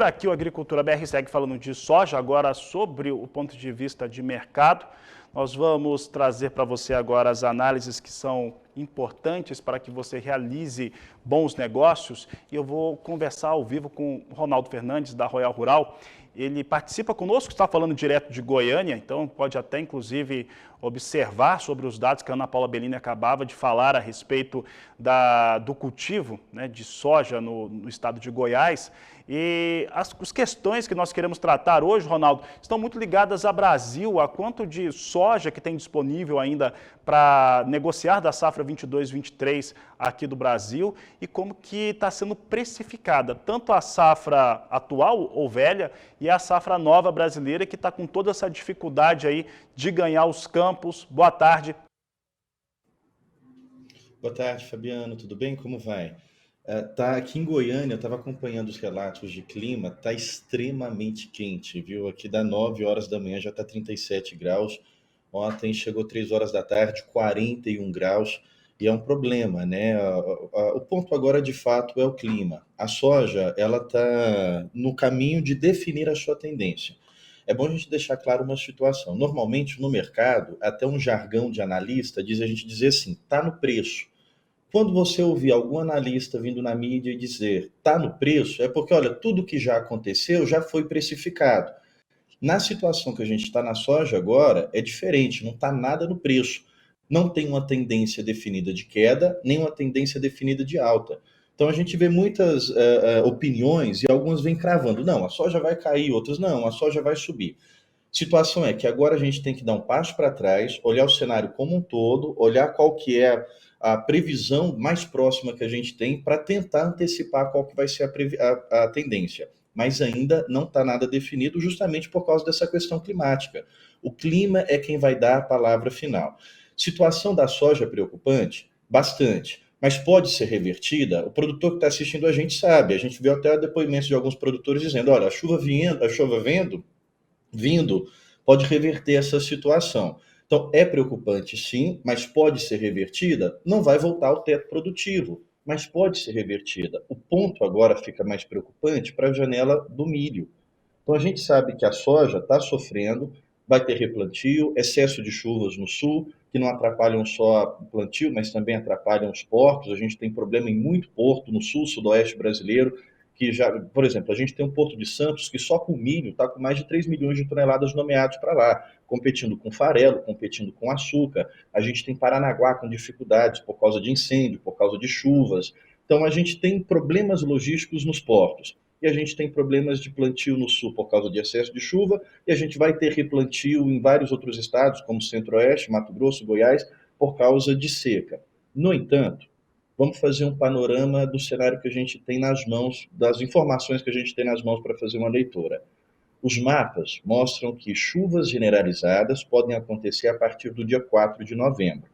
por aqui, o Agricultura BR segue falando de soja, agora sobre o ponto de vista de mercado. Nós vamos trazer para você agora as análises que são importantes para que você realize bons negócios. E eu vou conversar ao vivo com o Ronaldo Fernandes, da Royal Rural. Ele participa conosco, está falando direto de Goiânia, então pode até, inclusive, observar sobre os dados que a Ana Paula Bellini acabava de falar a respeito do cultivo, né, de soja no estado de Goiás. E as questões que nós queremos tratar hoje, Ronaldo, estão muito ligadas a Brasil, a quanto de soja que tem disponível ainda para negociar da safra 22-23 aqui do Brasil e como que está sendo precificada tanto a safra atual ou velha e a safra nova brasileira que está com toda essa dificuldade aí de ganhar os campos. Boa tarde. Boa tarde, Fabiano. Tudo bem? Como vai? Tá aqui em Goiânia, eu estava acompanhando os relatos de clima, tá extremamente quente, viu? Aqui dá 9 horas da manhã, já está 37 graus. Ontem chegou 3 horas da tarde, 41 graus, e é um problema, né? O ponto agora, de fato, é o clima. A soja, ela está no caminho de definir a sua tendência. É bom a gente deixar claro uma situação. Normalmente, no mercado, até um jargão de analista diz a gente dizer assim, tá no preço. Quando você ouvir algum analista vindo na mídia e dizer está no preço, é porque, olha, tudo que já aconteceu já foi precificado. Na situação que a gente está na soja agora, é diferente, não está nada no preço. Não tem uma tendência definida de queda, nem uma tendência definida de alta. Então a gente vê muitas opiniões e algumas vêm cravando. Não, a soja vai cair, outras não, a soja vai subir. Situação é que agora a gente tem que dar um passo para trás, olhar o cenário como um todo, olhar qual que é a previsão mais próxima que a gente tem para tentar antecipar qual que vai ser a tendência. Mas ainda não está nada definido justamente por causa dessa questão climática. O clima é quem vai dar a palavra final. Situação da soja preocupante? Bastante. Mas pode ser revertida? O produtor que está assistindo a gente sabe. A gente viu até depoimentos de alguns produtores dizendo, olha, a chuva vindo, pode reverter essa situação. Então, é preocupante sim, mas pode ser revertida? Não vai voltar ao teto produtivo, mas pode ser revertida. O ponto agora fica mais preocupante para a janela do milho. Então, a gente sabe que a soja está sofrendo, vai ter replantio, excesso de chuvas no sul, que não atrapalham só o plantio, mas também atrapalham os portos. A gente tem problema em muito porto no sul, sudoeste brasileiro, que já, por exemplo, a gente tem um Porto de Santos que só com milho está com mais de 3 milhões de toneladas nomeados para lá, competindo com farelo, competindo com açúcar. A gente tem Paranaguá com dificuldades por causa de incêndio, por causa de chuvas. Então a gente tem problemas logísticos nos portos. E a gente tem problemas de plantio no sul por causa de excesso de chuva, e a gente vai ter replantio em vários outros estados, como Centro-Oeste, Mato Grosso, Goiás, por causa de seca. No entanto, vamos fazer um panorama do cenário que a gente tem nas mãos, das informações que a gente tem nas mãos para fazer uma leitura. Os mapas mostram que chuvas generalizadas podem acontecer a partir do dia 4 de novembro.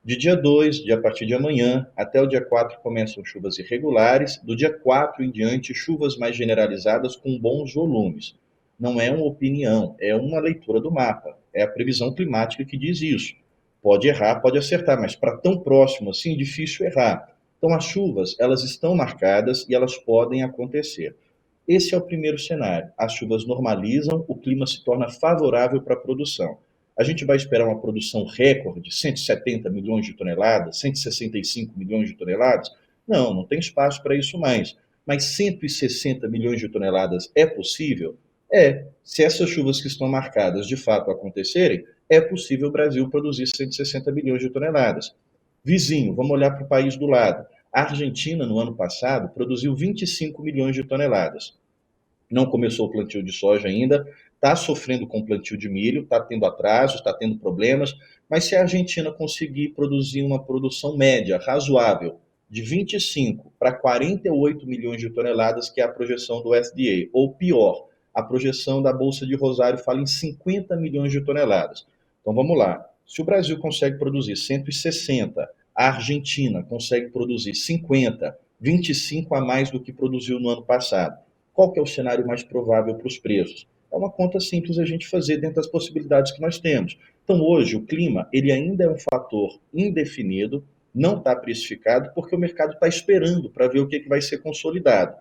De dia 2, a partir de amanhã, até o dia 4 começam chuvas irregulares, do dia 4 em diante, chuvas mais generalizadas com bons volumes. Não é uma opinião, é uma leitura do mapa, é a previsão climática que diz isso. Pode errar, pode acertar, mas para tão próximo assim, é difícil errar. Então as chuvas, elas estão marcadas e elas podem acontecer. Esse é o primeiro cenário. As chuvas normalizam, o clima se torna favorável para a produção. A gente vai esperar uma produção recorde, 170 milhões de toneladas, 165 milhões de toneladas? Não, não tem espaço para isso mais. Mas 160 milhões de toneladas é possível? É. Se essas chuvas que estão marcadas de fato acontecerem, é possível o Brasil produzir 160 milhões de toneladas. Vizinho, vamos olhar para o país do lado. A Argentina, no ano passado, produziu 25 milhões de toneladas. Não começou o plantio de soja ainda, está sofrendo com o plantio de milho, está tendo atrasos, está tendo problemas, mas se a Argentina conseguir produzir uma produção média, razoável, de 25 para 48 milhões de toneladas, que é a projeção do USDA, ou pior, a projeção da Bolsa de Rosário fala em 50 milhões de toneladas. Então vamos lá, se o Brasil consegue produzir 160, a Argentina consegue produzir 50, 25 a mais do que produziu no ano passado. Qual que é o cenário mais provável para os preços? É uma conta simples a gente fazer dentro das possibilidades que nós temos. Então hoje o clima ele ainda é um fator indefinido, não está precificado, porque o mercado está esperando para ver o que vai ser consolidado.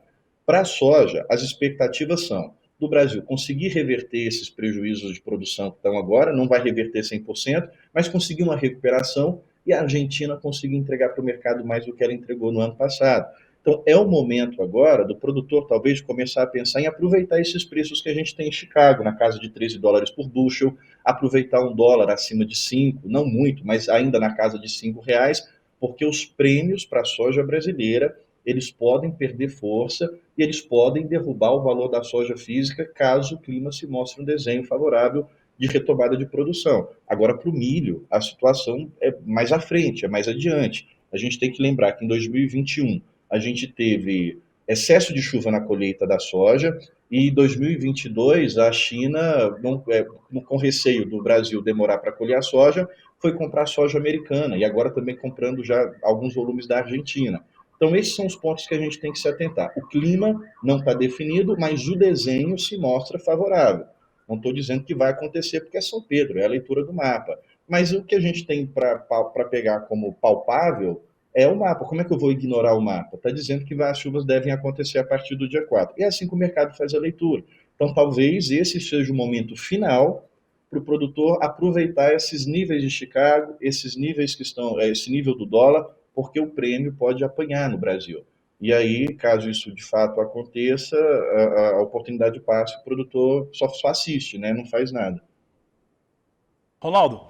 Para a soja, as expectativas são do Brasil conseguir reverter esses prejuízos de produção que estão agora, não vai reverter 100%, mas conseguir uma recuperação e a Argentina conseguir entregar para o mercado mais do que ela entregou no ano passado. Então, é o momento agora do produtor talvez começar a pensar em aproveitar esses preços que a gente tem em Chicago, na casa de $13 por bushel, aproveitar um dólar acima de 5, não muito, mas ainda na casa de R$ 5, porque os prêmios para a soja brasileira, eles podem perder força e eles podem derrubar o valor da soja física caso o clima se mostre um desenho favorável de retomada de produção. Agora, para o milho, a situação é mais à frente, é mais adiante. A gente tem que lembrar que em 2021 a gente teve excesso de chuva na colheita da soja e em 2022 a China, com receio do Brasil demorar para colher a soja, foi comprar soja americana e agora também comprando já alguns volumes da Argentina. Então, esses são os pontos que a gente tem que se atentar. O clima não está definido, mas o desenho se mostra favorável. Não estou dizendo que vai acontecer porque é São Pedro, é a leitura do mapa. Mas o que a gente tem para pegar como palpável é o mapa. Como é que eu vou ignorar o mapa? Está dizendo que as chuvas devem acontecer a partir do dia 4. E é assim que o mercado faz a leitura. Então, talvez esse seja o momento final para o produtor aproveitar esses níveis de Chicago, esses níveis que estão, esse nível do dólar, porque o prêmio pode apanhar no Brasil. E aí, caso isso de fato aconteça, a oportunidade passa, o produtor só assiste, né? Não faz nada. Ronaldo,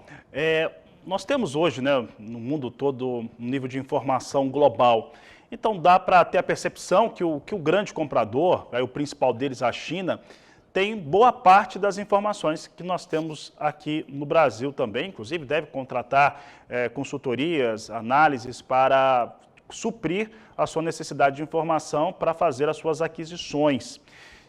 nós temos hoje, né, no mundo todo, um nível de informação global. Então dá para ter a percepção que o grande comprador, o principal deles, a China, tem boa parte das informações que nós temos aqui no Brasil também. Inclusive deve contratar consultorias, análises para suprir a sua necessidade de informação para fazer as suas aquisições.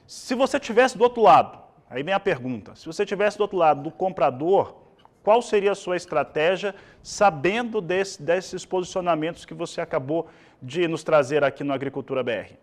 Se você tivesse do outro lado, aí vem a pergunta, se você tivesse do outro lado do comprador, qual seria a sua estratégia, sabendo desses posicionamentos que você acabou de nos trazer aqui no Agricultura BR?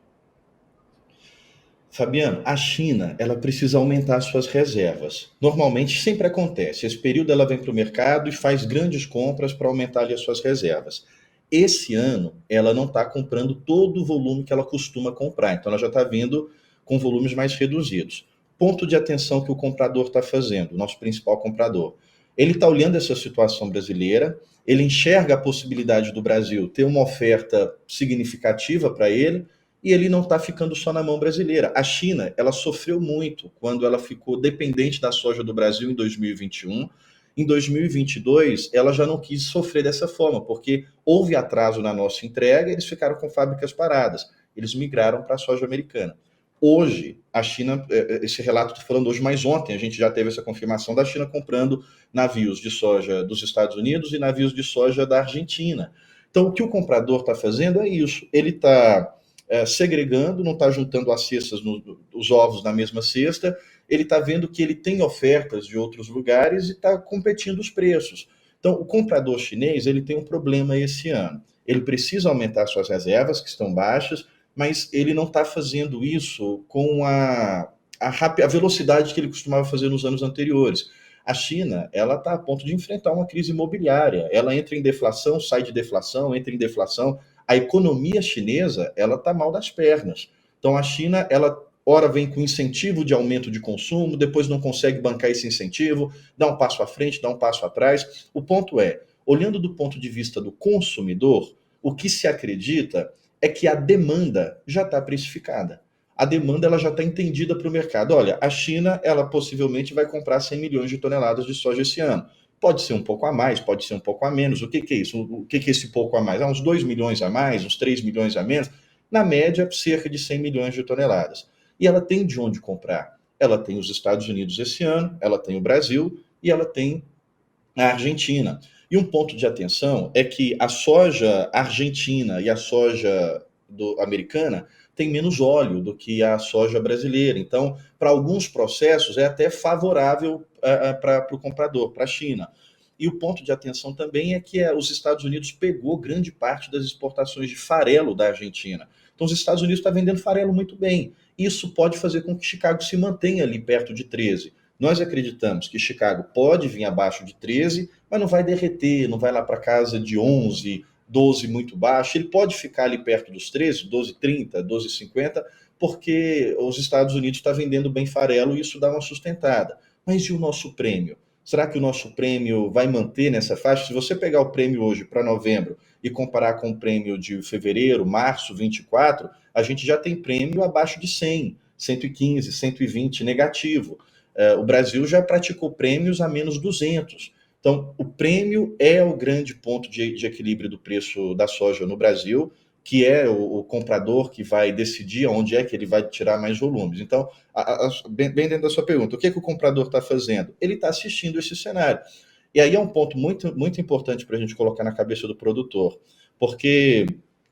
Fabiano, a China, ela precisa aumentar suas reservas. Normalmente sempre acontece. Esse período ela vem para o mercado e faz grandes compras para aumentar ali as suas reservas. Esse ano, ela não está comprando todo o volume que ela costuma comprar. Então, ela já está vindo com volumes mais reduzidos. Ponto de atenção que o comprador está fazendo, o nosso principal comprador. Ele está olhando essa situação brasileira, ele enxerga a possibilidade do Brasil ter uma oferta significativa para ele, e ele não está ficando só na mão brasileira. A China, ela sofreu muito quando ela ficou dependente da soja do Brasil em 2021. Em 2022, ela já não quis sofrer dessa forma, porque houve atraso na nossa entrega e eles ficaram com fábricas paradas. Eles migraram para a soja americana. Hoje, a China, esse relato estou falando hoje, mas ontem a gente já teve essa confirmação da China comprando navios de soja dos Estados Unidos e navios de soja da Argentina. Então, o que o comprador está fazendo é isso. Ele está segregando, não está juntando as cestas, os ovos na mesma cesta, ele está vendo que ele tem ofertas de outros lugares e está competindo os preços. Então, o comprador chinês ele tem um problema esse ano. Ele precisa aumentar suas reservas, que estão baixas, mas ele não está fazendo isso com a velocidade que ele costumava fazer nos anos anteriores. A China, ela está a ponto de enfrentar uma crise imobiliária. Ela entra em deflação, sai de deflação, entra em deflação. A economia chinesa, ela está mal das pernas. Então, a China, ela ora vem com incentivo de aumento de consumo, depois não consegue bancar esse incentivo, dá um passo à frente, dá um passo atrás. O ponto é, olhando do ponto de vista do consumidor, o que se acredita é que a demanda já está precificada. A demanda ela já está entendida para o mercado. Olha, a China ela possivelmente vai comprar 100 milhões de toneladas de soja esse ano. Pode ser um pouco a mais, pode ser um pouco a menos. O que é isso? O que é esse pouco a mais? Uns 2 milhões a mais, uns 3 milhões a menos. Na média, cerca de 100 milhões de toneladas. E ela tem de onde comprar. Ela tem os Estados Unidos esse ano, ela tem o Brasil e ela tem a Argentina. E um ponto de atenção é que a soja argentina e a soja americana tem menos óleo do que a soja brasileira. Então, para alguns processos, é até favorável para o comprador, para a China. E o ponto de atenção também é que os Estados Unidos pegou grande parte das exportações de farelo da Argentina. Então, os Estados Unidos estão vendendo farelo muito bem. Isso pode fazer com que Chicago se mantenha ali perto de 13. Nós acreditamos que Chicago pode vir abaixo de 13, mas não vai derreter, não vai lá para casa de 11, 12 muito baixo. Ele pode ficar ali perto dos 13, 12,30, 12,50, porque os Estados Unidos estão vendendo bem farelo e isso dá uma sustentada. Mas e o nosso prêmio? Será que o nosso prêmio vai manter nessa faixa? Se você pegar o prêmio hoje para novembro e comparar com o prêmio de fevereiro, março 24, a gente já tem prêmio abaixo de 100, 115, 120 negativo. O Brasil já praticou prêmios a menos 200. Então, o prêmio é o grande ponto de equilíbrio do preço da soja no Brasil, que é o comprador que vai decidir onde é que ele vai tirar mais volumes. Então, bem dentro da sua pergunta, o que o comprador está fazendo? Ele está assistindo esse cenário. E aí é um ponto muito, muito importante para a gente colocar na cabeça do produtor, porque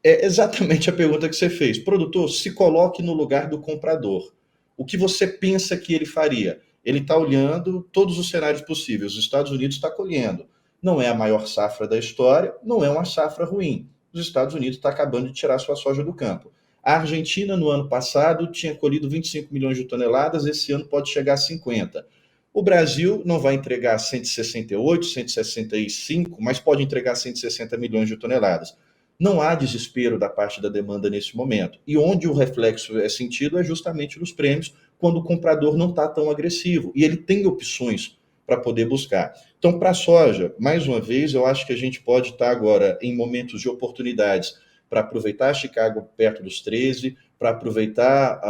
é exatamente a pergunta que você fez. Produtor, se coloque no lugar do comprador. O que você pensa que ele faria? Ele está olhando todos os cenários possíveis. Os Estados Unidos está colhendo. Não é a maior safra da história, não é uma safra ruim. Os Estados Unidos está acabando de tirar sua soja do campo. A Argentina, no ano passado, tinha colhido 25 milhões de toneladas, esse ano pode chegar a 50. O Brasil não vai entregar 168, 165, mas pode entregar 160 milhões de toneladas. Não há desespero da parte da demanda nesse momento. E onde o reflexo é sentido é justamente nos prêmios, quando o comprador não está tão agressivo. E ele tem opções para poder buscar. Então, para a soja, mais uma vez, eu acho que a gente pode estar agora em momentos de oportunidades para aproveitar Chicago perto dos 13, para aproveitar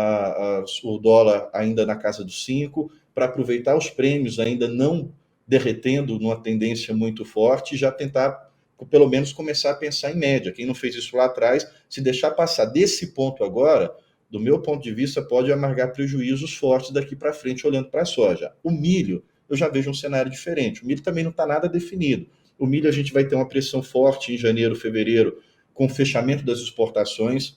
o dólar ainda na casa dos 5, para aproveitar os prêmios ainda não derretendo numa tendência muito forte e já tentar, pelo menos, começar a pensar em média. Quem não fez isso lá atrás, se deixar passar desse ponto agora, do meu ponto de vista, pode amargar prejuízos fortes daqui para frente, olhando para a soja. O milho, eu já vejo um cenário diferente. O milho também não está nada definido. O milho a gente vai ter uma pressão forte em janeiro, fevereiro, com o fechamento das exportações.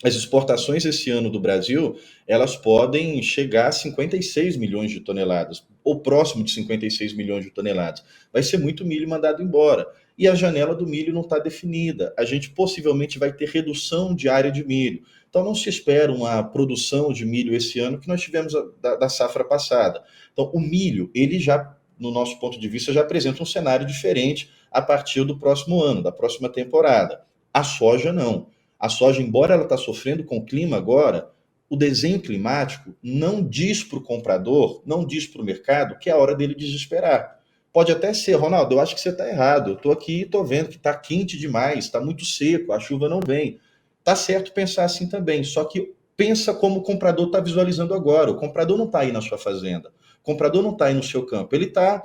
As exportações esse ano do Brasil, elas podem chegar a 56 milhões de toneladas, ou próximo de 56 milhões de toneladas. Vai ser muito milho mandado embora. E a janela do milho não está definida. A gente possivelmente vai ter redução de área de milho. Então não se espera uma produção de milho esse ano que nós tivemos da safra passada. Então o milho, ele já, no nosso ponto de vista, já apresenta um cenário diferente a partir do próximo ano, da próxima temporada. A soja não. A soja, embora ela está sofrendo com o clima agora, o desenho climático não diz para o comprador, não diz para o mercado que é a hora dele desesperar. Pode até ser, Ronaldo, eu acho que você está errado. Eu estou aqui e estou vendo que está quente demais, está muito seco, a chuva não vem. Tá certo pensar assim também, só que pensa como o comprador está visualizando agora. O comprador não está aí na sua fazenda, o comprador não está aí no seu campo, ele está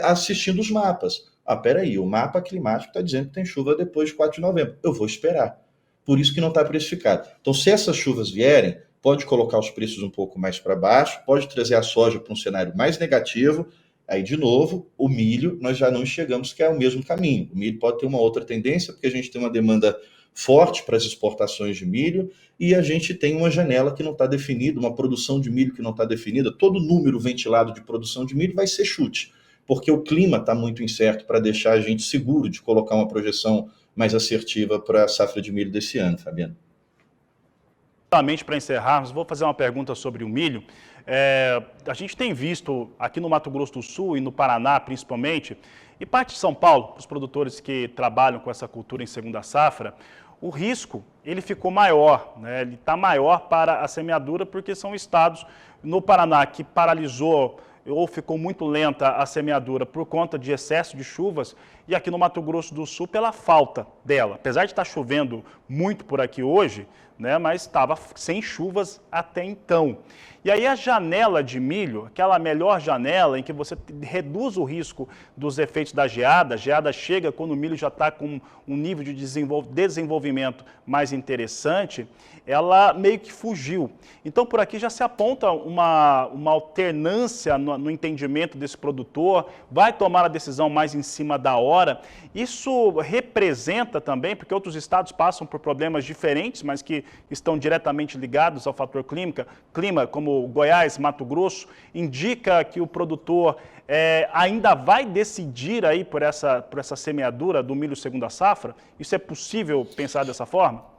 assistindo os mapas. Ah, peraí, o mapa climático está dizendo que tem chuva depois de 4 de novembro. Eu vou esperar. Por isso que não está precificado. Então, se essas chuvas vierem, pode colocar os preços um pouco mais para baixo, pode trazer a soja para um cenário mais negativo. Aí, de novo, o milho, nós já não enxergamos que é o mesmo caminho. O milho pode ter uma outra tendência, porque a gente tem uma demanda forte para as exportações de milho e a gente tem uma janela que não está definida, uma produção de milho que não está definida. Todo número ventilado de produção de milho vai ser chute, porque o clima está muito incerto para deixar a gente seguro de colocar uma projeção mais assertiva para a safra de milho desse ano, Fabiano. Exatamente, para encerrarmos, vou fazer uma pergunta sobre o milho. A gente tem visto aqui no Mato Grosso do Sul e no Paraná, principalmente, e parte de São Paulo, os produtores que trabalham com essa cultura em segunda safra, o risco ele ficou maior, né? Ele está maior para a semeadura porque são estados no Paraná que paralisou ou ficou muito lenta a semeadura por conta de excesso de chuvas e aqui no Mato Grosso do Sul pela falta dela. Apesar de estar chovendo muito por aqui hoje, né, mas estava sem chuvas até então. E aí a janela de milho, aquela melhor janela em que você reduz o risco dos efeitos da geada, a geada chega quando o milho já está com um nível de desenvolvimento mais interessante, ela meio que fugiu. Então por aqui já se aponta uma alternância no entendimento desse produtor, vai tomar a decisão mais em cima da hora. Isso representa também, porque outros estados passam por problemas diferentes, mas que estão diretamente ligados ao fator clima, como Goiás, Mato Grosso, indica que o produtor ainda vai decidir aí por essa semeadura do milho segunda safra? Isso é possível pensar dessa forma?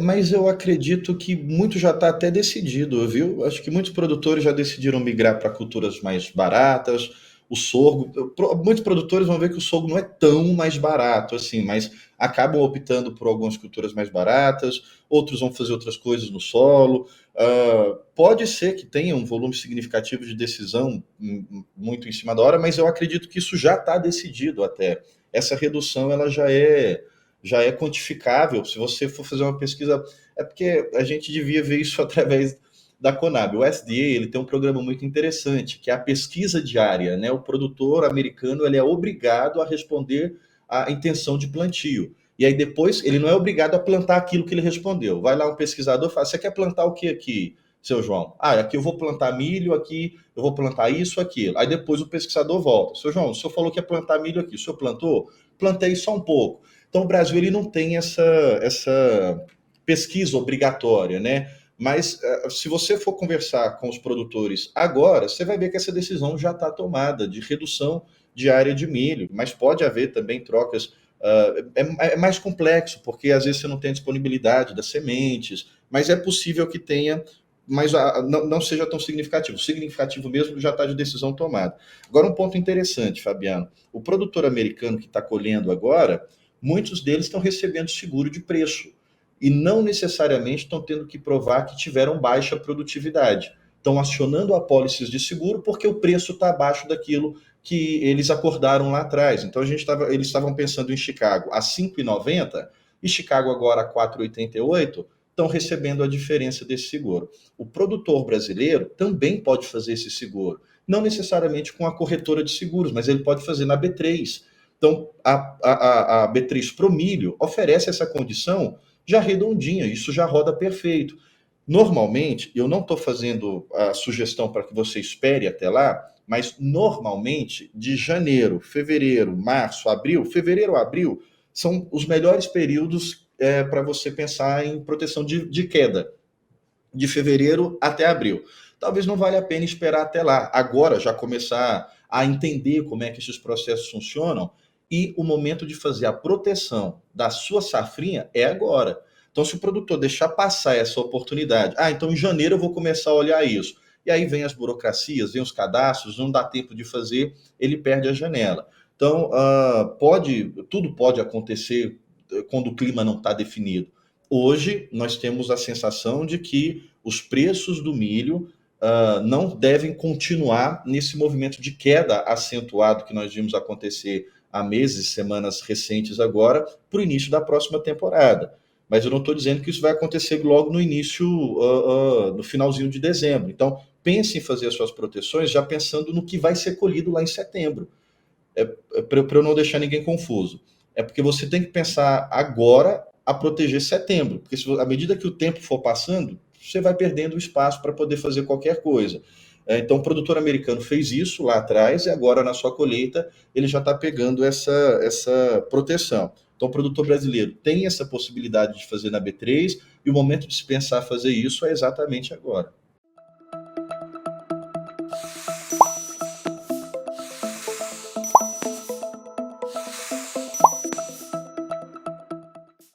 Mas eu acredito que muito já está até decidido, viu? Acho que muitos produtores já decidiram migrar para culturas mais baratas, o sorgo. Muitos produtores vão ver que o sorgo não é tão mais barato assim, mas acabam optando por algumas culturas mais baratas, outros vão fazer outras coisas no solo. Pode ser que tenha um volume significativo de decisão muito em cima da hora, mas eu acredito que isso já está decidido até. Essa redução ela já é quantificável. Se você for fazer uma pesquisa, é porque a gente devia ver isso através da Conab. O SDA ele tem um programa muito interessante, que é a pesquisa diária, né? O produtor americano ele é obrigado a responder a intenção de plantio. E aí depois ele não é obrigado a plantar aquilo que ele respondeu. Vai lá um pesquisador e fala: você quer plantar o que aqui, seu João? Ah, aqui eu vou plantar milho, aqui eu vou plantar isso, aquilo. Aí depois o pesquisador volta: seu João, o senhor falou que ia plantar milho aqui, o senhor plantou? Plantei só um pouco. Então o Brasil ele não tem essa pesquisa obrigatória, né? Mas se você for conversar com os produtores agora, você vai ver que essa decisão já está tomada de redução de área de milho, mas pode haver também trocas. É mais complexo, porque às vezes você não tem disponibilidade das sementes, mas é possível que tenha, mas não seja tão significativo. O significativo mesmo já está de decisão tomada. Agora, um ponto interessante, Fabiano: o produtor americano que está colhendo agora, muitos deles estão recebendo seguro de preço e não necessariamente estão tendo que provar que tiveram baixa produtividade. Estão acionando apólices de seguro porque o preço está abaixo daquilo que eles acordaram lá atrás. Então eles estavam pensando em Chicago a 5,90 e Chicago agora a 4,88, estão recebendo a diferença desse seguro. O produtor brasileiro também pode fazer esse seguro, não necessariamente com a corretora de seguros, mas ele pode fazer na B3. Então a B3 Pro Milho oferece essa condição já redondinha, isso já roda perfeito. Normalmente, eu não estou fazendo a sugestão para que você espere até lá, mas normalmente de janeiro, fevereiro, março, abril, fevereiro, abril, são os melhores períodos para você pensar em proteção de queda, de fevereiro até abril. Talvez não valha a pena esperar até lá. Agora já começar a entender como é que esses processos funcionam, e o momento de fazer a proteção da sua safrinha é agora. Então, se o produtor deixar passar essa oportunidade, então em janeiro eu vou começar a olhar isso. E aí vem as burocracias, vem os cadastros, não dá tempo de fazer, ele perde a janela. Então, tudo pode acontecer quando o clima não está definido. Hoje, nós temos a sensação de que os preços do milho não devem continuar nesse movimento de queda acentuado que nós vimos acontecer há meses, semanas recentes agora, para o início da próxima temporada. Mas eu não estou dizendo que isso vai acontecer logo no início, no finalzinho de dezembro. Então, pense em fazer as suas proteções já pensando no que vai ser colhido lá em setembro. Para eu não deixar ninguém confuso. É porque você tem que pensar agora a proteger setembro, porque à medida que o tempo for passando, você vai perdendo espaço para poder fazer qualquer coisa. Então, o produtor americano fez isso lá atrás e agora, na sua colheita, ele já está pegando essa proteção. Então, o produtor brasileiro tem essa possibilidade de fazer na B3 e o momento de se pensar fazer isso é exatamente agora.